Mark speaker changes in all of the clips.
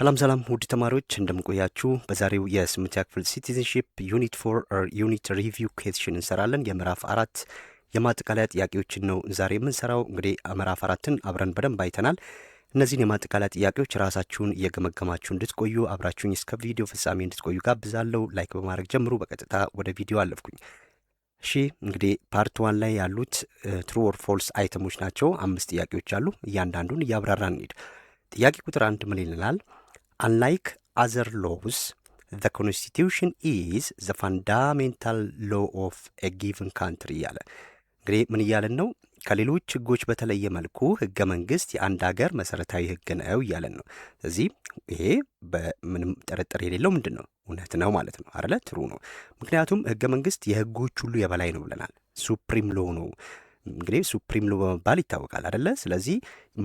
Speaker 1: ሰላም ሰላም ውድ ተማሪዎች እንደምቆያችሁ። በዛሬው የ8ኛ ክፍል ሲቲዝንሺፕ ዩኒት 4 ዩኒት ሪቪው ኩዌስችን እንሰራለን። የምዕራፍ 4 የማጠቃለያ ጥያቄዎችን ነው ዛሬ የምንሰራው። እንግዲህ ምዕራፍ 4ን አብረን በደንብ አይተናል። እነዚህን የማጠቃለያ ጥያቄዎች ራሳችሁን እየገመገማችሁ እንድትቆዩ አብራችሁኝ እስከ ቪዲዮ ፍጻሜ እንድትቆዩ ጋብዛለሁ። ላይክ በማድረግ ጀምሩ። በቀጥታ ወደ ቪዲዮ አለፍኩኝ። እሺ እንግዲህ ፓርት 1 ላይ ያሉት ትሩ ኦር ፎልስ አይተሞች ናቸው። 5 ጥያቄዎች አሉ። እያንዳንዱን እያብራራን እንሂድ። ጥያቄ ቁጥር 1 ምን ይላል? Unlike other laws, the constitution is the fundamental law of a given country ያለ እንግዲህ ምን እያለን ነው? ከሌሎች ህጎች በተለየ መልኩ ህገ መንግስት የአንድ ሀገር መሰረታዊ ህግ ነው እያለን ነው። ስለዚህ ይሄ በምንም ጥርጥር የሌለው ምንድን ነው? እውነት ነው ማለት ነው አይደለ? ትሩ ነው። ምክንያቱም ህገ መንግስት የህጎች ሁሉ የበላይ ነው ብለናል። ሱፕሪም ሎ ነው እንግዲህ ሱፕሪም ሎ በመባል ይታወቃል አይደለ? ስለዚህ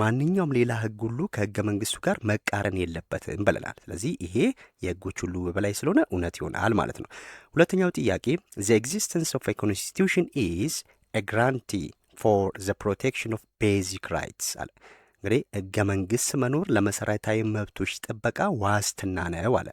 Speaker 1: ማንኛውም ሌላ ህግ ሁሉ ከህገ መንግስቱ ጋር መቃረን የለበትም ብለናል። ስለዚህ ይሄ የህጎች ሁሉ በላይ ስለሆነ እውነት ይሆናል ማለት ነው። ሁለተኛው ጥያቄ the existence of a constitution is a guarantee for the protection of basic rights አለ። እንግዲህ ህገ መንግስት መኖር ለመሰረታዊ መብቶች ጥበቃ ዋስትና ነው አለ።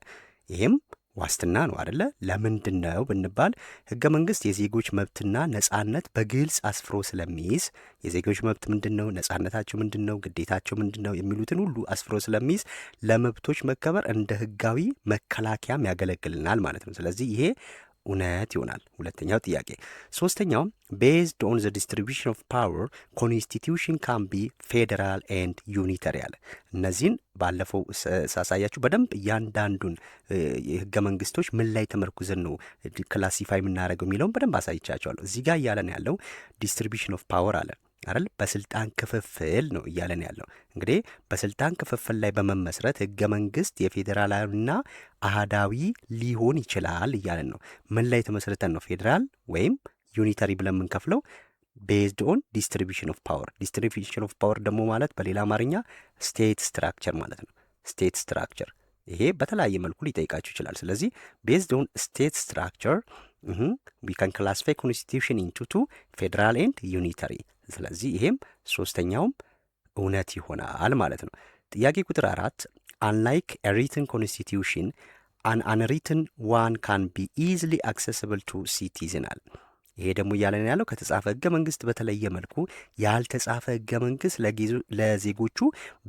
Speaker 1: ይሄም ዋስትና ነው አይደለ? ለምንድን ነው ብንባል ህገ መንግስት የዜጎች መብትና ነጻነት በግልጽ አስፍሮ ስለሚይዝ የዜጎች መብት ምንድነው፣ ነጻነታቸው ምንድነው፣ ግዴታቸው ምንድነው የሚሉትን ሁሉ አስፍሮ ስለሚይዝ ለመብቶች መከበር እንደ ህጋዊ መከላከያም ያገለግልናል ማለት ነው። ስለዚህ ይሄ እውነት ይሆናል። ሁለተኛው ጥያቄ። ሶስተኛው based on the distribution of power constitution can be federal and unitary አለ። እነዚህን ባለፈው ሳሳያችሁ በደንብ እያንዳንዱን የህገ መንግስቶች ምን ላይ ተመርኩዘን ነው ክላሲፋይ የምናደርገው የሚለውን በደንብ አሳይቻቸዋለሁ። እዚህ ጋር እያለን ያለው distribution of power አለ አይደል? በስልጣን ክፍፍል ነው እያለን ያለው። እንግዲህ በስልጣን ክፍፍል ላይ በመመስረት ህገ መንግስት የፌዴራላዊና አህዳዊ ሊሆን ይችላል እያለን ነው። ምን ላይ ተመስርተን ነው ፌዴራል ወይም ዩኒተሪ ብለን የምንከፍለው? ቤዝድ ኦን ዲስትሪቢዩሽን ኦፍ ፓወር። ዲስትሪቢዩሽን ኦፍ ፓወር ደግሞ ማለት በሌላ አማርኛ ስቴት ስትራክቸር ማለት ነው። ስቴት ስትራክቸር ይሄ በተለያየ መልኩ ሊጠይቃችሁ ይችላል። ስለዚህ ቤዝድ ኦን ስቴት ስትራክቸር we can classify constitution into two federal and unitary። ስለዚህ ይሄም ሶስተኛውም እውነት ይሆናል ማለት ነው። ጥያቄ ቁጥር 4 unlike a written constitution an unwritten one can be easily accessible to citizens አለ። ይሄ ደግሞ እያለን ያለው ከተጻፈ ህገ መንግስት በተለየ መልኩ ያልተጻፈ ህገ መንግስት ለዜጎቹ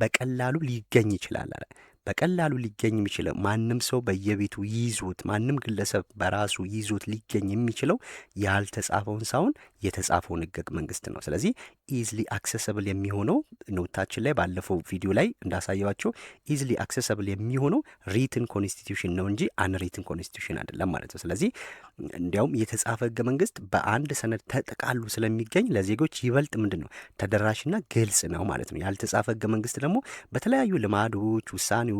Speaker 1: በቀላሉ ሊገኝ ይችላል አለ። በቀላሉ ሊገኝ የሚችለው ማንም ሰው በየቤቱ ይዞት ማንም ግለሰብ በራሱ ይዞት ሊገኝ የሚችለው ያልተጻፈውን ሳይሆን የተጻፈውን ህገ መንግስት ነው። ስለዚህ ኢዝሊ አክሰሰብል የሚሆነው ኖታችን ላይ ባለፈው ቪዲዮ ላይ እንዳሳየዋቸው ኢዝሊ አክሰሰብል የሚሆነው ሪትን ኮንስቲቱሽን ነው እንጂ አንሪትን ኮንስቲቱሽን አይደለም ማለት ነው። ስለዚህ እንዲያውም የተጻፈ ህገ መንግስት በአንድ ሰነድ ተጠቃሉ ስለሚገኝ ለዜጎች ይበልጥ ምንድን ነው ተደራሽና ግልጽ ነው ማለት ነው። ያልተጻፈ ህገ መንግስት ደግሞ በተለያዩ ልማዶች፣ ውሳኔዎች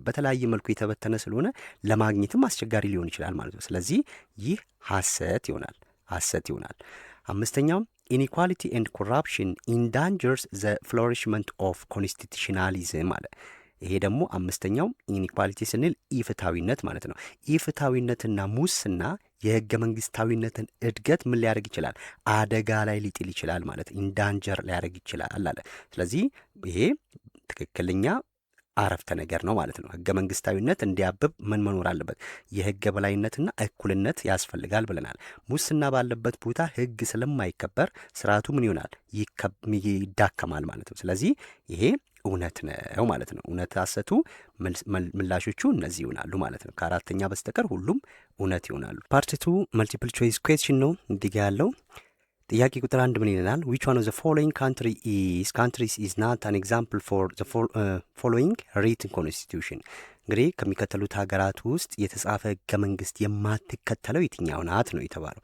Speaker 1: በተለያየ መልኩ የተበተነ ስለሆነ ለማግኘትም አስቸጋሪ ሊሆን ይችላል ማለት ነው። ስለዚህ ይህ ሐሰት ይሆናል። አምስተኛው ኢኒኳሊቲ ኤንድ ኮራፕሽን ኢንዳንጀርስ ዘ ፍሎሪሽመንት ኦፍ ኮንስቲቱሽናሊዝም አለ። ይሄ ደግሞ አምስተኛው ኢኒኳሊቲ ስንል ኢፍታዊነት ማለት ነው። ኢፍታዊነትና ሙስና የህገ መንግስታዊነትን እድገት ምን ሊያደርግ ይችላል? አደጋ ላይ ሊጥል ይችላል ማለት ኢንዳንጀር ሊያደርግ ይችላል አለ። ስለዚህ ይሄ ትክክለኛ አረፍተ ነገር ነው ማለት ነው። ህገ መንግስታዊነት እንዲያብብ ምን መኖር አለበት? የህገ በላይነትና እኩልነት ያስፈልጋል ብለናል። ሙስና ባለበት ቦታ ህግ ስለማይከበር ስርዓቱ ምን ይሆናል? ይዳከማል ማለት ነው። ስለዚህ ይሄ እውነት ነው ማለት ነው። እውነት ሐሰቱ ምላሾቹ እነዚህ ይሆናሉ ማለት ነው። ከአራተኛ በስተቀር ሁሉም እውነት ይሆናሉ። ፓርት 2 መልቲፕል ቾይስ ኩዌስችን ነው እንዲህ ያለው። ጥያቄ ቁጥር 1 ምን ይለናል? which one of the following countries is not an example for the following written constitution? እንግዲህ ከሚከተሉት ሀገራት ውስጥ የተጻፈ ህገ መንግስት የማትከተለው የትኛው ናት ነው የተባለው።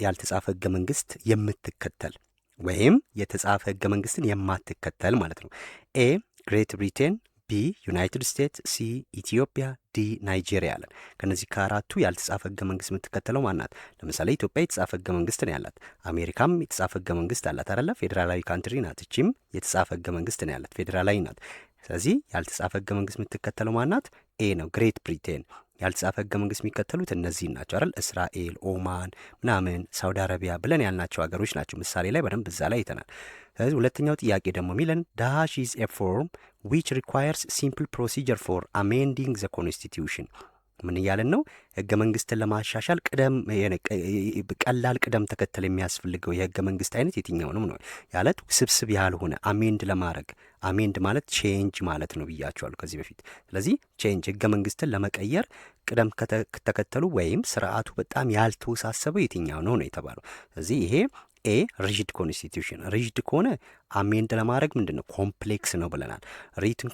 Speaker 1: ያልተጻፈ ህገ መንግስት የምትከተል ወይም የተጻፈ ህገ መንግስትን የማትከተል ማለት ነው። ኤ ግሬት ብሪቴን፣ ቢ ዩናይትድ ስቴትስ፣ ሲ ኢትዮጵያ፣ ዲ ናይጄሪያ አለን። ከነዚህ ከአራቱ ያልተጻፈ ህገ መንግስት የምትከተለው ማናት? ለምሳሌ ኢትዮጵያ የተጻፈ ህገ መንግስት ነው ያላት። አሜሪካም የተጻፈ ህገ መንግስት አላት አይደለ? ፌዴራላዊ ካንትሪ ናት። እቺም የተጻፈ ህገ መንግስት ነው ያላት፣ ፌዴራላዊ ናት። ስለዚህ ያልተጻፈ ህገ መንግስት የምትከተለው ማናት? ኤ ነው ግሬት ብሪቴን። ያልተጻፈ ህገ መንግስት የሚከተሉት እነዚህ ናቸው አይደል? እስራኤል፣ ኦማን ምናምን፣ ሳውዲ አረቢያ ብለን ያልናቸው ሀገሮች ናቸው። ምሳሌ ላይ በደንብ እዛ ላይ አይተናል። ስለዚህ ሁለተኛው ጥያቄ ደግሞ የሚለን ዳሽ ኢዝ ኤ ፎርም ዊች ሪኳየርስ ሲምፕል ፕሮሲጀር ፎር አሜንዲንግ ዘ ኮንስቲትዩሽን። ምን እያለን ነው? ህገ መንግስትን ለማሻሻል ቀላል ቅደም ተከተል የሚያስፈልገው የህገ መንግስት አይነት የትኛው ነው ነው ያለት ውስብስብ ያልሆነ አሜንድ ለማድረግ አሜንድ ማለት ቼንጅ ማለት ነው ብያቸዋለሁ ከዚህ በፊት። ስለዚህ ቼንጅ ህገ መንግስትን ለመቀየር ቅደም ተከተሉ ወይም ስርዓቱ በጣም ያልተወሳሰበው የትኛው ነው ነው የተባለው። ስለዚህ ይሄ ኤ ሪጅድ ኮንስቲትዩሽን። ሪጅድ ከሆነ አሜንድ ለማድረግ ምንድን ነው ኮምፕሌክስ ነው ብለናል። ሪትን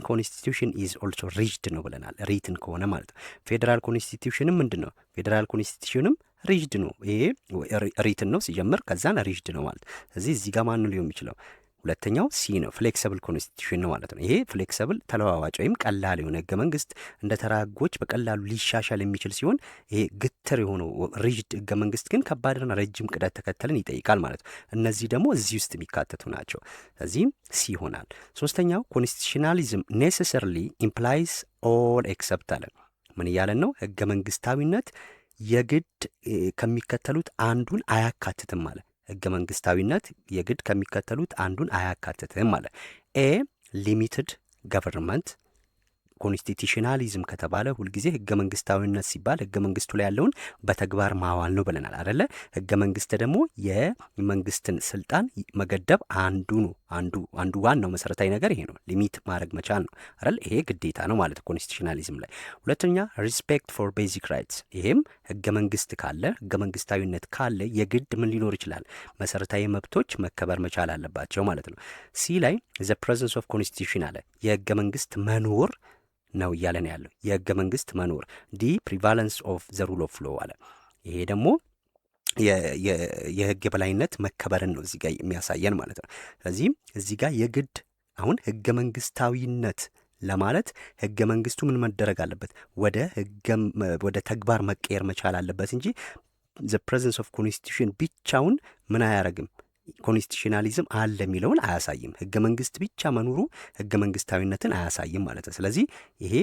Speaker 1: ኮንስቲትዩሽን ኢዝ ኦልሶ ሪጅድ ነው ብለናል። ሪትን ከሆነ ማለት ነው። ፌዴራል ኮንስቲትዩሽንም ምንድን ነው? ፌዴራል ኮንስቲትዩሽንም ሪጅድ ነው። ይሄ ሪትን ነው ሲጀምር፣ ከዛን ሪጅድ ነው ማለት። ስለዚህ እዚህ ጋር ማን ሊሆን የሚችለው? ሁለተኛው ሲ ነው። ፍሌክሲብል ኮንስቲትዩሽን ነው ማለት ነው። ይሄ ፍሌክሲብል ተለዋዋጭ ወይም ቀላል የሆነ ህገ መንግስት እንደ ተራጎች በቀላሉ ሊሻሻል የሚችል ሲሆን፣ ይሄ ግትር የሆነው ሪጅድ ህገ መንግስት ግን ከባድና ረጅም ቅደም ተከተልን ይጠይቃል ማለት ነው። እነዚህ ደግሞ እዚህ ውስጥ የሚካተቱ ናቸው። ስለዚህም ሲ ይሆናል። ሶስተኛው ኮንስቲቱሽናሊዝም ኔሴሰርሊ ኢምፕላይስ ኦል ኤክሰፕት አለ። ምን እያለን ነው? ህገ መንግስታዊነት የግድ ከሚከተሉት አንዱን አያካትትም ማለት። ህገ መንግስታዊነት የግድ ከሚከተሉት አንዱን አያካትትም ማለት። ኤ ሊሚትድ ገቨርንመንት። ኮንስቲቱሽናሊዝም ከተባለ ሁልጊዜ ህገ መንግስታዊነት ሲባል ህገ መንግስቱ ላይ ያለውን በተግባር ማዋል ነው ብለናል አደለ? ህገ መንግስት ደግሞ የመንግስትን ስልጣን መገደብ አንዱ ነው። አንዱ ዋናው መሰረታዊ ነገር ይሄ ነው። ሊሚት ማድረግ መቻል ነው አይደል? ይሄ ግዴታ ነው ማለት ኮንስቲቱሽናሊዝም ላይ። ሁለተኛ ሪስፔክት ፎር ቤዚክ ራይትስ። ይሄም ህገ መንግስት ካለ ህገ መንግስታዊነት ካለ የግድ ምን ሊኖር ይችላል? መሰረታዊ መብቶች መከበር መቻል አለባቸው ማለት ነው። ሲ ላይ ዘ ፕሬዘንስ ኦፍ ኮንስቲቱሽን አለ። የህገ መንግስት መኖር ነው እያለን ያለው የህገ መንግስት መኖር። ዲ ፕሪቫለንስ ኦፍ ዘ ሩል ኦፍ ሎ አለ። ይሄ ደግሞ የህግ የበላይነት መከበርን ነው እዚህ ጋር የሚያሳየን ማለት ነው። ስለዚህም እዚህ ጋር የግድ አሁን ህገ መንግስታዊነት ለማለት ህገ መንግስቱ ምን መደረግ አለበት? ወደ ተግባር መቀየር መቻል አለበት እንጂ ዘ ፕሬዘንስ ኦፍ ኮንስቲቱሽን ብቻውን ምን አያረግም? ኮንስቲቱሽናሊዝም አለ የሚለውን አያሳይም። ህገ መንግስት ብቻ መኖሩ ህገ መንግስታዊነትን አያሳይም ማለት ነው። ስለዚህ ይሄ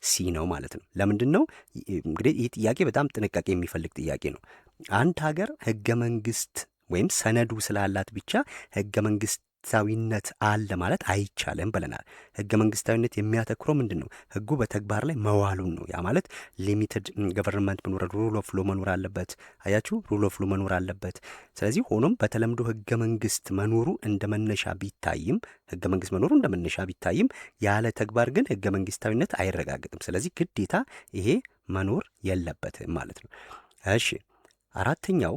Speaker 1: ሲ ነው ማለት ነው። ለምንድን ነው እንግዲህ ይህ ጥያቄ በጣም ጥንቃቄ የሚፈልግ ጥያቄ ነው። አንድ ሀገር ህገ መንግስት ወይም ሰነዱ ስላላት ብቻ ህገ መንግስታዊነት አለ ማለት አይቻልም ብለናል። ህገ መንግስታዊነት የሚያተኩረው ምንድን ነው? ህጉ በተግባር ላይ መዋሉን ነው። ያ ማለት ሊሚትድ ገቨርንመንት መኖር፣ ሩል ኦፍ ሎ መኖር አለበት። አያችሁ፣ ሩል ኦፍ ሎ መኖር አለበት። ስለዚህ ሆኖም በተለምዶ ህገ መንግስት መኖሩ እንደ መነሻ ቢታይም ያለ ተግባር ግን ህገ መንግስታዊነት አይረጋገጥም። ስለዚህ ግዴታ ይሄ መኖር የለበትም ማለት ነው። እሺ አራተኛው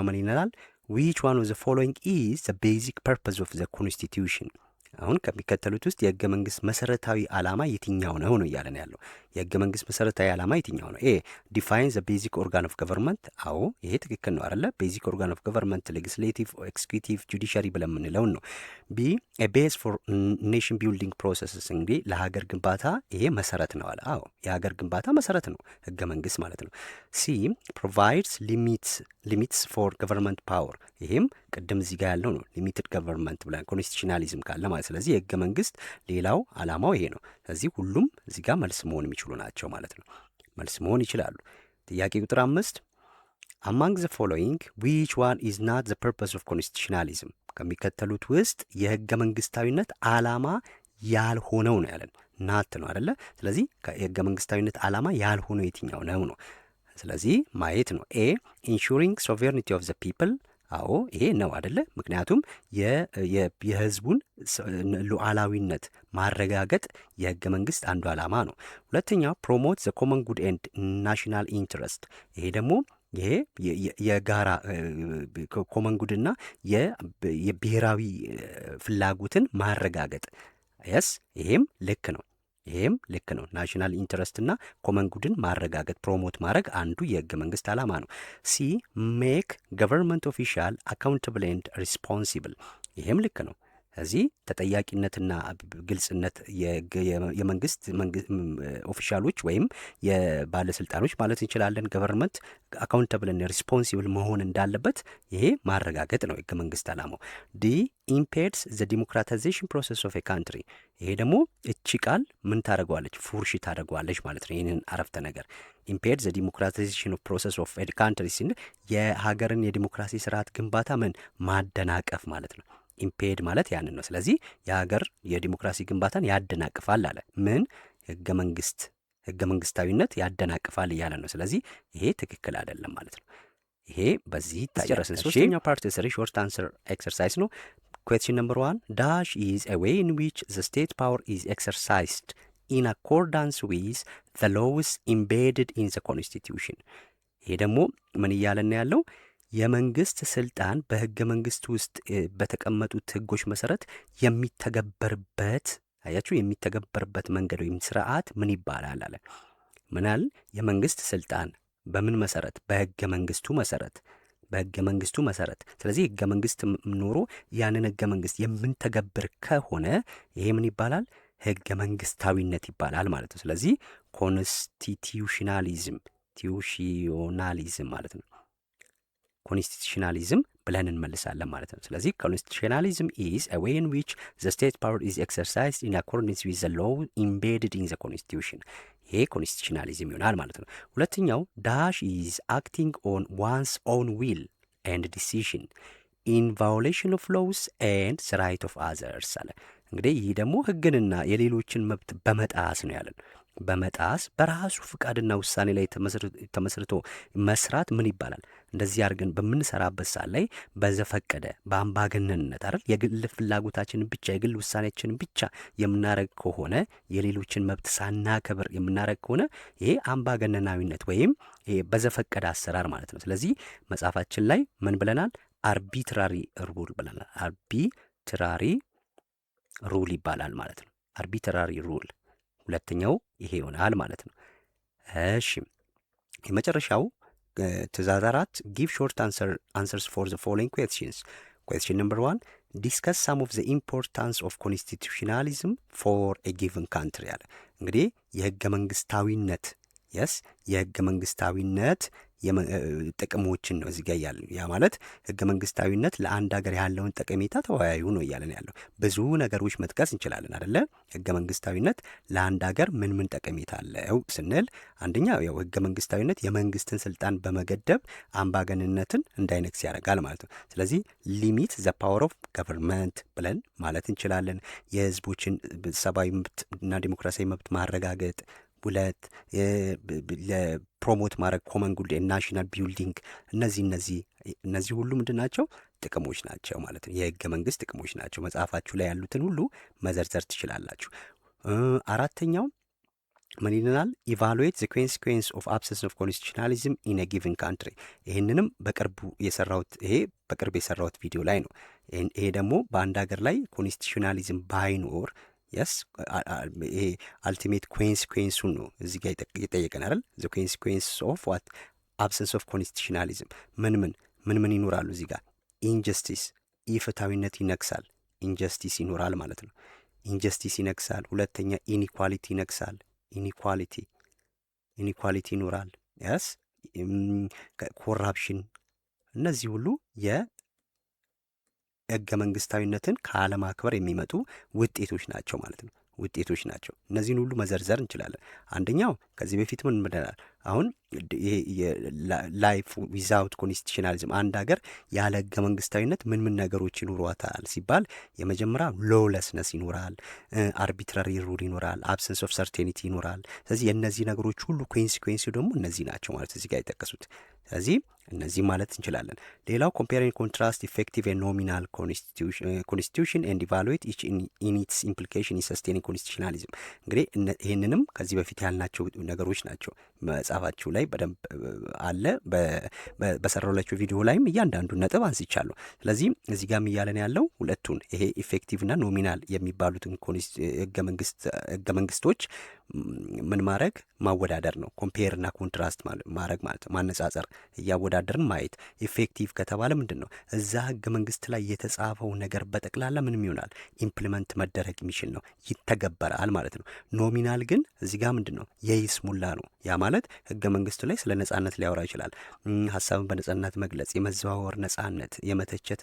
Speaker 1: ምን ይላል? which one of the following is the basic purpose of the constitution? አሁን ከሚከተሉት ውስጥ የህገ መንግስት መሰረታዊ ዓላማ የትኛው ነው እያለን ያለው። የህገ መንግስት መሰረታዊ ዓላማ የትኛው ነው? ኤ ዲፋይን ዘ ቤዚክ ኦርጋን ኦፍ ገቨርንመንት። አዎ ይሄ ትክክል ነው አይደለ? ቤዚክ ኦርጋን ኦፍ ገቨርንመንት ሌጊስሌቲቭ፣ ኤክስኪዩቲቭ፣ ጁዲሻሪ ብለን የምንለውን ነው። ቢ ኤ ቤዝ ፎር ኔሽን ቢልዲንግ ፕሮሰስስ። እንግዲህ ለሀገር ግንባታ ይሄ መሰረት ነው አለ። አዎ የሀገር ግንባታ መሰረት ነው ህገ መንግስት ማለት ነው። ሲ ፕሮቫይድስ ሊሚትስ ፎር ገቨርንመንት ፓወር። ይሄም ቅድም እዚህ ጋር ያለው ነው ሊሚትድ ገቨርንመንት ብለን ኮንስቲቱሽናሊዝም ካለ ማለት። ስለዚህ የህገ መንግስት ሌላው ዓላማው ይሄ ነው። ስለዚህ ሁሉም እዚህ ጋር መልስ መሆን የሚችሉ ናቸው ማለት ነው። መልስ መሆን ይችላሉ። ጥያቄ ቁጥር 5 among the following which one is not the purpose of constitutionalism? ከሚከተሉት ውስጥ የህገ መንግስታዊነት ዓላማ ያልሆነው ነው ያለን። ናት ነው አይደለ? ስለዚህ የህገ መንግስታዊነት ዓላማ ያልሆነው የትኛው ነው? ስለዚህ ማየት ነው። ኤ ensuring sovereignty of the people። አዎ ይሄ ነው አይደለ? ምክንያቱም የህዝቡን ሉዓላዊነት ማረጋገጥ የህገ መንግስት አንዱ ዓላማ ነው። ሁለተኛው ፕሮሞት ዘ ኮመን ጉድ ኤንድ ናሽናል ኢንትረስት። ይሄ ደግሞ የጋራ ኮመን ጉድና የብሔራዊ ፍላጎትን ማረጋገጥ። የስ ይሄም ልክ ነው። ናሽናል ኢንትረስትና ኮመን ጉድን ማረጋገጥ ፕሮሞት ማድረግ አንዱ የህገ መንግስት ዓላማ ነው። ሲ ሜክ ገቨርንመንት ኦፊሻል አካውንታብል ኤንድ ሪስፖንሲብል። ይሄም ልክ ነው። እዚህ ተጠያቂነትና ግልጽነት የመንግስት ኦፊሻሎች ወይም የባለስልጣኖች ማለት እንችላለን ገቨርንመንት አካውንታብልና ሪስፖንሲብል መሆን እንዳለበት ይሄ ማረጋገጥ ነው ህገ መንግስት ዓላማው። ዲ ኢምፔድስ ዘ ዲሞክራታይዜሽን ፕሮሰስ ኦፍ ኤ ካንትሪ። ይሄ ደግሞ እቺ ቃል ምን ታደርገዋለች? ፉርሽ ታደርገዋለች ማለት ነው። ይህንን አረፍተ ነገር ኢምፔድ ዘ ዲሞክራታይዜሽን ፕሮሰስ ኦፍ ኤ ካንትሪ ሲል የሀገርን የዲሞክራሲ ስርዓት ግንባታ ምን ማደናቀፍ ማለት ነው። ኢምፔድ ማለት ያንን ነው። ስለዚህ የሀገር የዲሞክራሲ ግንባታን ያደናቅፋል አለ። ምን? ህገ መንግስታዊነት ያደናቅፋል እያለ ነው። ስለዚህ ይሄ ትክክል አይደለም ማለት ነው። ይሄ በዚህ ታጨረስን። ሶስተኛው ፓርት ሾርት አንሰር ኤክሰርሳይዝ ነው። ኩዌስችን ነምበር 1 ዳሽ ኢዝ a way in which the state power is exercised in accordance with the laws embedded in the constitution። ይሄ ደግሞ ምን እያለን ያለው የመንግስት ስልጣን በህገ መንግስት ውስጥ በተቀመጡት ህጎች መሰረት የሚተገበርበት አያችሁ፣ የሚተገበርበት መንገድ ወይም ስርዓት ምን ይባላል አለ። ምናል የመንግስት ስልጣን በምን መሰረት? በህገ መንግስቱ መሰረት፣ በህገ መንግስቱ መሰረት። ስለዚህ ህገ መንግስት ኖሮ ያንን ህገ መንግስት የምንተገብር ከሆነ ይሄ ምን ይባላል? ህገ መንግስታዊነት ይባላል ማለት ነው። ስለዚህ ኮንስቲቱሽናሊዝም ማለት ነው። ኮንስቲቱሽናሊዝም ብለን እንመልሳለን ማለት ነው። ስለዚህ ኮንስቲቱሽናሊዝም ኢዝ a way in which the state power is exercised in accordance with the law embedded in the constitution። ይሄ ኮንስቲቱሽናሊዝም ይሆናል ማለት ነው። ሁለተኛው ዳሽ ኢዝ acting on one's own will and decision in violation of laws and the right of others አለ። እንግዲህ ይህ ደግሞ ህግንና የሌሎችን መብት በመጣስ ነው ያለን። በመጣስ በራሱ ፍቃድና ውሳኔ ላይ ተመስርቶ መስራት ምን ይባላል? እንደዚህ አድርገን በምንሰራበት ሰዓት ላይ በዘፈቀደ በአምባገነንነት አይደል የግል ፍላጎታችንን ብቻ የግል ውሳኔያችንን ብቻ የምናረግ ከሆነ የሌሎችን መብት ሳናከብር የምናረግ ከሆነ ይሄ አምባገነናዊነት ወይም ይሄ በዘፈቀደ አሰራር ማለት ነው። ስለዚህ መጽሐፋችን ላይ ምን ብለናል? አርቢትራሪ ሩል ብለናል። አርቢትራሪ ሩል ይባላል ማለት ነው። አርቢትራሪ ሩል ሁለተኛው ይሄ ይሆናል ማለት ነው። እሺ የመጨረሻው ትእዛዝ 4 ጊቭ ሾርት አንሰርስ ፎር ዘ ፎሎዊንግ ኩዌስችንስ። ኩዌስችን ነምበር 1 ዲስከስ ሳም ኦፍ ዘ ኢምፖርታንስ ኦፍ ኮንስቲቱሽናሊዝም ፎር ኤ ጊቨን ካንትሪ አለ። እንግዲህ የህገ መንግስታዊነት የህገ መንግስታዊነት ጥቅሞችን ነው እዚህ ጋር ያለው። ያ ማለት ህገ መንግስታዊነት ለአንድ ሀገር ያለውን ጠቀሜታ ተወያዩ ነው እያለን ያለው። ብዙ ነገሮች መጥቀስ እንችላለን አይደለ? ህገ መንግስታዊነት ለአንድ ሀገር ምን ምን ጠቀሜታ አለው ስንል አንደኛ ያው ህገ መንግስታዊነት የመንግስትን ስልጣን በመገደብ አምባገንነትን እንዳይነግስ ያደርጋል ማለት ነው። ስለዚህ ሊሚት ዘ ፓወር ኦፍ ገቨርንመንት ብለን ማለት እንችላለን። የህዝቦችን ሰብአዊ መብት እና ዲሞክራሲያዊ መብት ማረጋገጥ። ሁለት ለፕሮሞት ማድረግ ኮመን ጉድ ናሽናል ቢልዲንግ። እነዚህ ሁሉ ምንድን ናቸው? ጥቅሞች ናቸው ማለት ነው። የህገ መንግስት ጥቅሞች ናቸው። መጽሐፋችሁ ላይ ያሉትን ሁሉ መዘርዘር ትችላላችሁ። አራተኛው ምን ይለናል? ኢቫሉዌት ዘ ኮንሲኩዌንስ ኦፍ አብሰንስ ኦፍ ኮንስቲቱሽናሊዝም ኢን ኤ ጊቨን ካንትሪ። ይህንንም በቅርብ የሰራሁት ቪዲዮ ላይ ነው። ይሄ ደግሞ በአንድ ሀገር ላይ ኮንስቲቱሽናሊዝም ባይኖር ይሄ አልቲሜት ኮንሲኩዌንሱን ነው እዚህ ጋር የጠየቀን አይደል? ዘ ኮንሲኩዌንስ ኦፍ ዋት አብሰንስ ኦፍ ኮንስቲቱሽናሊዝም ምን ይኖራሉ እዚህ ጋር? ኢንጀስቲስ ኢፍትሐዊነት ይነግሳል። ኢንጀስቲስ ይኖራል ማለት ነው። ኢንጀስቲስ ይነግሳል። ሁለተኛ ኢኒኳሊቲ ይነግሳል። ኢኒኳሊቲ ይኖራል። ኮራፕሽን። እነዚህ ሁሉ ህገ መንግስታዊነትን ከአለማክበር የሚመጡ ውጤቶች ናቸው ማለት ነው። ውጤቶች ናቸው። እነዚህን ሁሉ መዘርዘር እንችላለን። አንደኛው ከዚህ በፊት ምን ብለናል? አሁን ላይፍ ዊዛውት ኮንስቲቱሽናሊዝም አንድ ሀገር ያለ ህገ መንግስታዊነት ምን ነገሮች ይኖሯታል ሲባል የመጀመሪያ ሎውለስነስ ይኖራል፣ አርቢትራሪ ሩል ይኖራል፣ አብሰንስ ኦፍ ሰርቴኒቲ ይኖራል። ስለዚህ የእነዚህ ነገሮች ሁሉ ኮንሲኩዌንሲ ደግሞ እነዚህ ናቸው ማለት እዚህ ጋር የጠቀሱት። ስለዚህ እነዚህ ማለት እንችላለን። ሌላው ኮምፔሪንግ ኮንትራስት ኢፌክቲቭ ኖሚናል ኮንስቲቱሽን ኤንድ ኢቫሉዌት ኢች ኢን ኢትስ ኢምፕሊኬሽን ኢን ሰስቴኒንግ ኮንስቲቱሽናሊዝም። እንግዲህ ይህንንም ከዚህ በፊት ያልናቸው ነገሮች ናቸው። መጽሐፋችሁ ላይ በደንብ አለ። በሰራሁላችሁ ቪዲዮ ላይም እያንዳንዱ ነጥብ አንስቻለሁ። ስለዚህ እዚህ ጋር እያለን ያለው ሁለቱን ይሄ ኢፌክቲቭ እና ኖሚናል የሚባሉትን ህገ መንግስቶች ምን ማድረግ ማወዳደር ነው። ኮምፔር እና ኮንትራስት ማድረግ ማለት ነው። ማነጻጸር፣ እያወዳደርን ማየት። ኢፌክቲቭ ከተባለ ምንድን ነው? እዛ ህገ መንግስት ላይ የተጻፈው ነገር በጠቅላላ ምንም ይሆናል ኢምፕሊመንት መደረግ የሚችል ነው፣ ይተገበራል ማለት ነው። ኖሚናል ግን እዚህ ጋር ምንድን ነው? የይስሙላ ነው። ያ ማለት ህገ መንግስቱ ላይ ስለ ነጻነት ሊያወራ ይችላል። ሀሳብን በነጻነት መግለጽ፣ የመዘዋወር ነጻነት፣ የመተቸት፣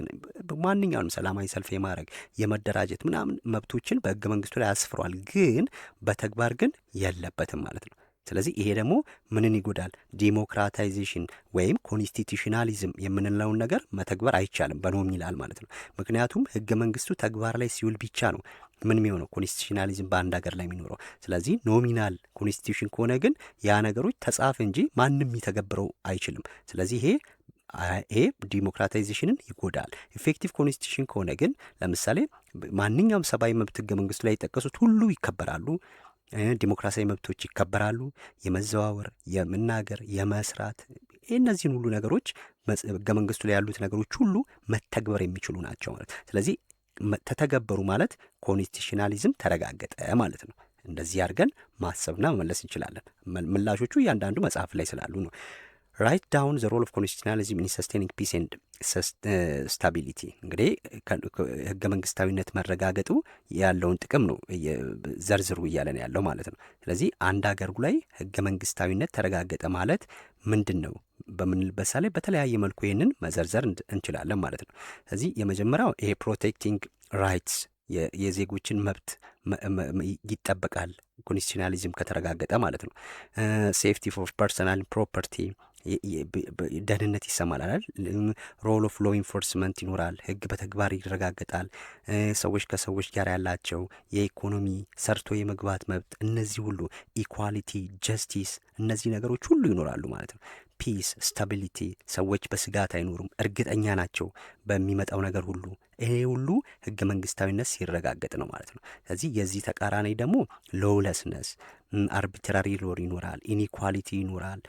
Speaker 1: ማንኛውንም ሰላማዊ ሰልፍ የማድረግ የመደራጀት ምናምን መብቶችን በህገ መንግስቱ ላይ አስፍሯል። ግን በተግባር ግን የለበትም ማለት ነው። ስለዚህ ይሄ ደግሞ ምንን ይጎዳል? ዲሞክራታይዜሽን ወይም ኮንስቲቱሽናሊዝም የምንለውን ነገር መተግበር አይቻልም በኖሚናል ማለት ነው። ምክንያቱም ህገ መንግስቱ ተግባር ላይ ሲውል ብቻ ነው ምን የሚሆነው ኮንስቲቱሽናሊዝም በአንድ ሀገር ላይ የሚኖረው። ስለዚህ ኖሚናል ኮንስቲቱሽን ከሆነ ግን ያ ነገሮች ተጻፈ እንጂ ማንም የሚተገብረው አይችልም። ስለዚህ ይሄ ዲሞክራታይዜሽንን ይጎዳል። ኢፌክቲቭ ኮንስቲቱሽን ከሆነ ግን ለምሳሌ ማንኛውም ሰብአዊ መብት ህገ መንግስቱ ላይ የጠቀሱት ሁሉ ይከበራሉ። ዲሞክራሲያዊ መብቶች ይከበራሉ። የመዘዋወር፣ የመናገር፣ የመስራት እነዚህን ሁሉ ነገሮች ህገ መንግስቱ ላይ ያሉት ነገሮች ሁሉ መተግበር የሚችሉ ናቸው ማለት። ስለዚህ ተተገበሩ ማለት ኮንስቲቱሽናሊዝም ተረጋገጠ ማለት ነው። እንደዚህ አድርገን ማሰብና መመለስ እንችላለን። ምላሾቹ እያንዳንዱ መጽሐፍ ላይ ስላሉ ነው። ራይት ዳውን ዘ ሮል ኦፍ ኮንስቲቱሽናሊዝም ኢን ሰስቴኒንግ ፒስ ኤንድ ስታቢሊቲ። እንግዲህ ህገ መንግስታዊነት መረጋገጡ ያለውን ጥቅም ነው ዘርዝሩ እያለን ያለው ማለት ነው። ስለዚህ አንድ ሀገር ላይ ህገ መንግስታዊነት ተረጋገጠ ማለት ምንድን ነው በምንልበት ላይ በተለያየ መልኩ ይህንን መዘርዘር እንችላለን ማለት ነው። ስለዚህ የመጀመሪያው ይሄ ፕሮቴክቲንግ ራይትስ የዜጎችን መብት ይጠበቃል ኮንስቲቱሽናሊዝም ከተረጋገጠ ማለት ነው። ሴፍቲ ፎር ፐርሰናል ፕሮፐርቲ ደህንነት ይሰማላል። ሮል ኦፍ ሎ ኢንፎርስመንት ይኖራል። ህግ በተግባር ይረጋገጣል። ሰዎች ከሰዎች ጋር ያላቸው የኢኮኖሚ ሰርቶ የመግባት መብት፣ እነዚህ ሁሉ ኢኳሊቲ፣ ጀስቲስ፣ እነዚህ ነገሮች ሁሉ ይኖራሉ ማለት ነው። ፒስ፣ ስታቢሊቲ፣ ሰዎች በስጋት አይኖሩም፣ እርግጠኛ ናቸው በሚመጣው ነገር ሁሉ። ይሄ ሁሉ ህገ መንግስታዊነት ሲረጋገጥ ነው ማለት ነው። ስለዚህ የዚህ ተቃራኒ ደግሞ ሎውለስነስ፣ አርቢትራሪ ሎር ይኖራል፣ ኢኒኳሊቲ ይኖራል፣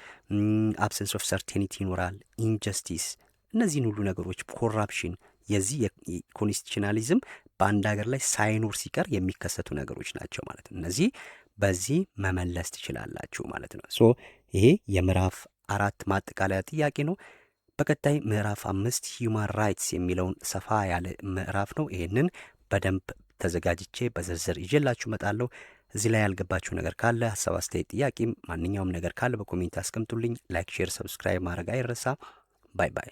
Speaker 1: አብሰንስ ኦፍ ሰርቴኒቲ ይኖራል፣ ኢንጀስቲስ፣ እነዚህን ሁሉ ነገሮች፣ ኮራፕሽን፣ የዚህ የኮንስቲቱሽናሊዝም በአንድ ሀገር ላይ ሳይኖር ሲቀር የሚከሰቱ ነገሮች ናቸው ማለት ነው። እነዚህ በዚህ መመለስ ትችላላችሁ ማለት ነው። ሶ ይሄ የምዕራፍ 4 ማጠቃለያ ጥያቄ ነው። በቀጣይ ምዕራፍ 5 ሂውማን ራይትስ የሚለውን ሰፋ ያለ ምዕራፍ ነው። ይህንን በደንብ ተዘጋጅቼ በዝርዝር ይዤላችሁ እመጣለሁ። እዚህ ላይ ያልገባችሁ ነገር ካለ ሀሳብ፣ አስተያየት፣ ጥያቄ ማንኛውም ነገር ካለ በኮሜንት አስቀምጡልኝ። ላይክ፣ ሼር፣ ሰብስክራይብ ማድረግ አይረሳ። ባይ ባይ።